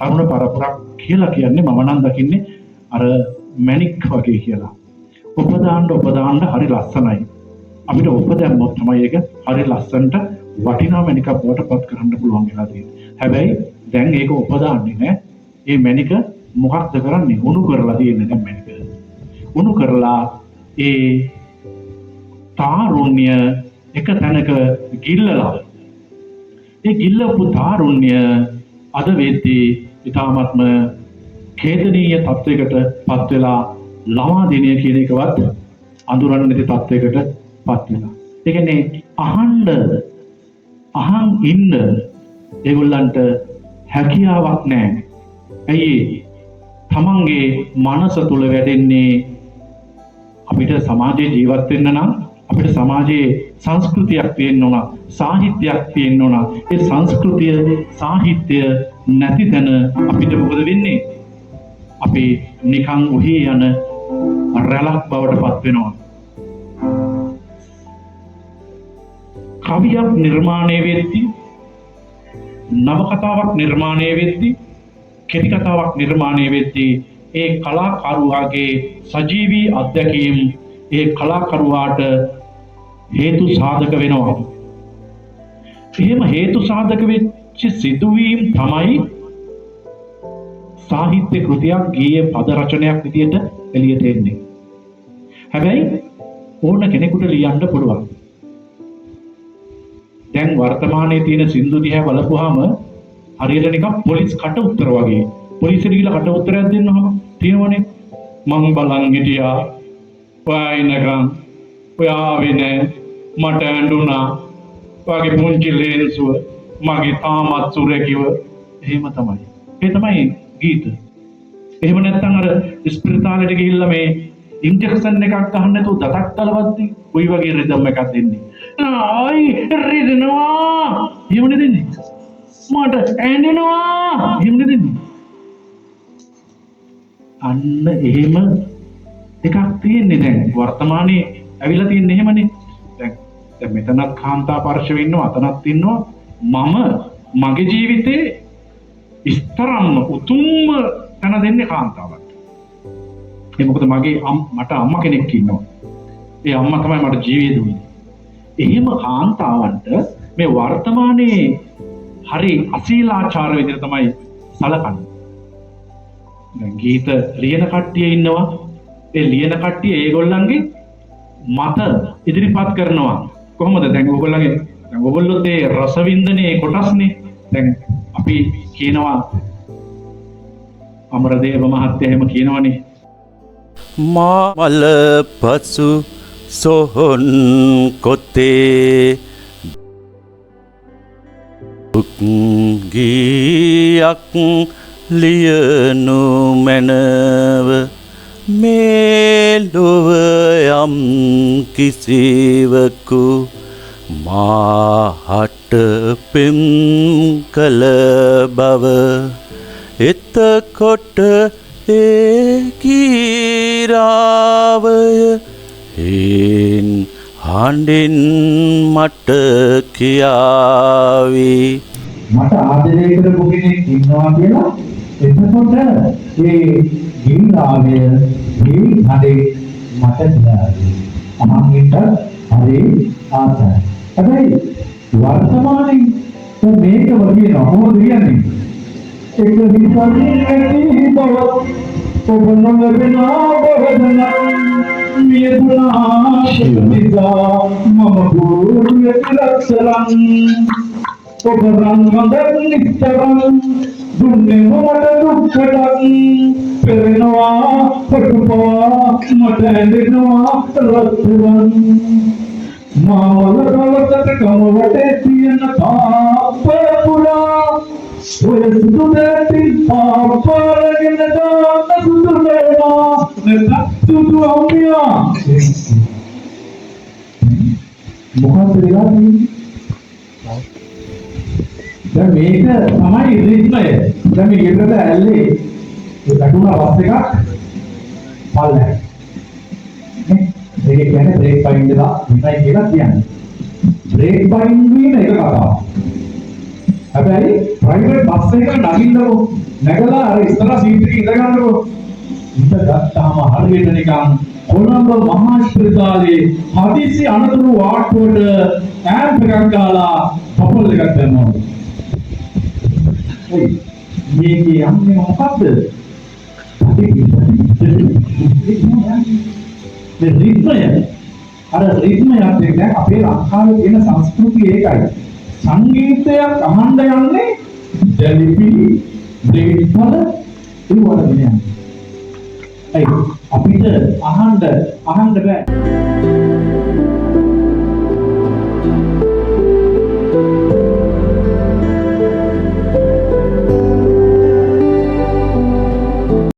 තරුණ පරපුරක් කියලා කියන්නේ මම නම් දකින්නේ අර මැණික් වගේ කියලා. උපදාන්න හරි ලස්සනයි. අපිට උපදැම්මොත් තමයි ඒක හරි ලස්සනට වටිනා මැණිකක් බවට පත් කරන්න පුළුවන් වෙලා තියෙන්නේ. හැබැයි දැන් ඒක උපදාන්නේ නැහැ. මේ මැණික මොකක්ද කරන්නේ? උණු කරලා තියෙන්නේ දැන් මැණික. උණු කරලා ඒ තාරුණ්‍ය එක තැනක ගිල්ලලා. ඒ ගිල්ලපු තාරුණ්‍ය අද වෙද්දී ඊටාත්ම ඛේදනීය තත්වයකට පත් වෙලා ළමා දිනය කියන එකවත් අඳුරන්නේ නැති තත්වයකට පත් වෙනවා. ඒ කියන්නේ අහන් ඉන්න ඒගොල්ලන්ට හැකියාවක් නැහැ. ඇයි තමන්ගේ මනස තුල වැඩෙන්නේ අපිට සමාජයේ ජීවත් වෙන්න නම් අපිට සමාජයේ සංස්කෘතියක් තියෙන්න ඕන, සාහිත්‍යයක් තියෙන්න ඕන. ඒ සංස්කෘතිය සාහිත්‍ය නැති තැන අපිට මොකද වෙන්නේ? අපි නිකන් ඔහි යන රැලක් බවට පත් වෙනවා. කවියක් නිර්මාණය වෙද්දී, නවකතාවක් නිර්මාණය වෙද්දී, කෙටි කතාවක් නිර්මාණය වෙද්දී ඒ කලාකරුවාගේ සජීවී අත්දැකීම් ඒ කලාකරුවාට හේතු සාධක වෙනවා. එහෙම හේතු සාධක වෙච්ච සිදුවීම් තමයි සාහිත්‍ය කෘතියක්, ගීය පද රචනයක් විදියට එළියට එන්නේ. හැබැයි ඕන කෙනෙකුට ලියන්න පුළුවන්. දැන් වර්තමානයේ තියෙන සින්දු දිහා බලපුවාම හරියට නිකන් පොලිස් කට උත්තර වගේ. පොලිසියට ගිහලා කට උත්තරයක් දෙන්නවම තියෙනවනේ. මං බලන් හිටියා වයින්කම් ඔයාවේ නෑ මට ඇඬුණා වගේ පුංචි ලේන්සුව මගේ තාමත් සුරකිව. එහෙම තමයි. ඒ තමයි ගීත. එහෙම නැත්නම් අර ස්පිරිතාලෙට ගිහිල්ලා මේ ඉන්ජෙක්ෂන් එකක් ගන්න නැතුව දතක් තලවද්දි කොයි වගේ රිද්ම් එකක් දෙන්නේ. ආයි රිදෙනවා. එහෙමනේ දෙන්නේ. මට ඇඬෙනවා. එහෙමනේ දෙන්නේ. අන්න එහෙම එකක් තියෙන්නේ දැන් වර්තමානයේ ඇවිල්ලා තියෙන්නේ එහෙමනේ. දැන් මෙතනත් කාන්තා පර්ශව ඉන්නවා, අතනත් ඉන්නවා. මම මගේ ජීවිතේ ඉස්තරම්ම උතුම්ම තැන දෙන්නේ කාන්තාවට. ඒ මොකද මට අම්මා කෙනෙක් ඉන්නවා. ඒ අම්මා තමයි මට ජීවිතේ දුන්නේ. එහෙම කාන්තාවන්ට මේ වර්තමානයේ හරි අශීලාචාර විදිහට තමයි සලකන්නේ. දැන් ගීත ලියන කට්ටිය ඉන්නවා. ඒ ලියන කට්ටිය ඒගොල්ලන්ගේ මත ඉදිරිපත් කරනවා. කොහොමද දැන් ඔයගොල්ලොත් ඒ රසවින්දනයේ කොටස්නේ. දැන් අපි කියනවා අමරදේව මහත්තයා එහෙම කියනවනේ. මාමල පසු සොහොන් කොතේ ගීයක් ලියනු මැනව මේ ලොව යම් කිසිවකු මාහට පෙම් කළ බව එතකොට ඒ කීරාවය හේන් හඬින් මට කියාවි. මට ආදරය කරපු කෙනෙක් ඉන්නවා කියලා එතකොට ඒ ගින්නාවය මේ හඬේ මට කියාවි. අමංගිට හරි ආසයි. හැබැයි වර්තමානයේ මේක වගේ නෝද කියන්නේ එක විපරිණති බව ඔබ නොලබනා බවදනා මියදුනා ශිවිදා මම බුරුවේ ලක්සලං ඔබ රංගඳන් නිතරං දුන්නේ මට දුක්ඛටං පෙරෙනවා පටුපවා මට ඇඬෙනවා රත්තරන් මාවල රවතට කම වටේ තියෙන පාප පුරා ඔය සුදුදැති පාපරගෙන දාන සුදුදේවා නැත සුදු අම්මියා මොකක්ද වෙලාදී දැන් මේක තමයි රිද්මය. දැන් මේකට ඇල්ලේ ඒ ගැටුණා බස් එකක් පල්ලයි. මේක කියන්නේ බ්‍රේක් පයින් දෙලා ඉන්නයි කියලා කියන්නේ. බ්‍රේක් පයින් වීම එක කතාවක්. හැබැයි ප්‍රයිවට් බස් එකක නගින්නකො නැගලා අර ඉස්සරහ සීට් එකේ ඉඳ ගන්නකො ඉඳ ගත්තාම හරියට නිකන් කොළඹ මහා ස්පිරිතාලේ හදිසි අනතුරු වාට්ටුවට ඈම්ප් එකක් ගාලා පොපල් එකක් ගන්නවා. ඔයි මේකේ යන්නේ මොකද්ද? මේ රිද්මය අර රිද්මයක් එක්ක අපේ ලංකාවේ තියෙන සංස්කෘතිය ඒකයි. සංගීතයක් අහන්න යන්නේ දැලිපිලි දෙවිපල ඒ වගේ. අපිට අහන්න බෑ.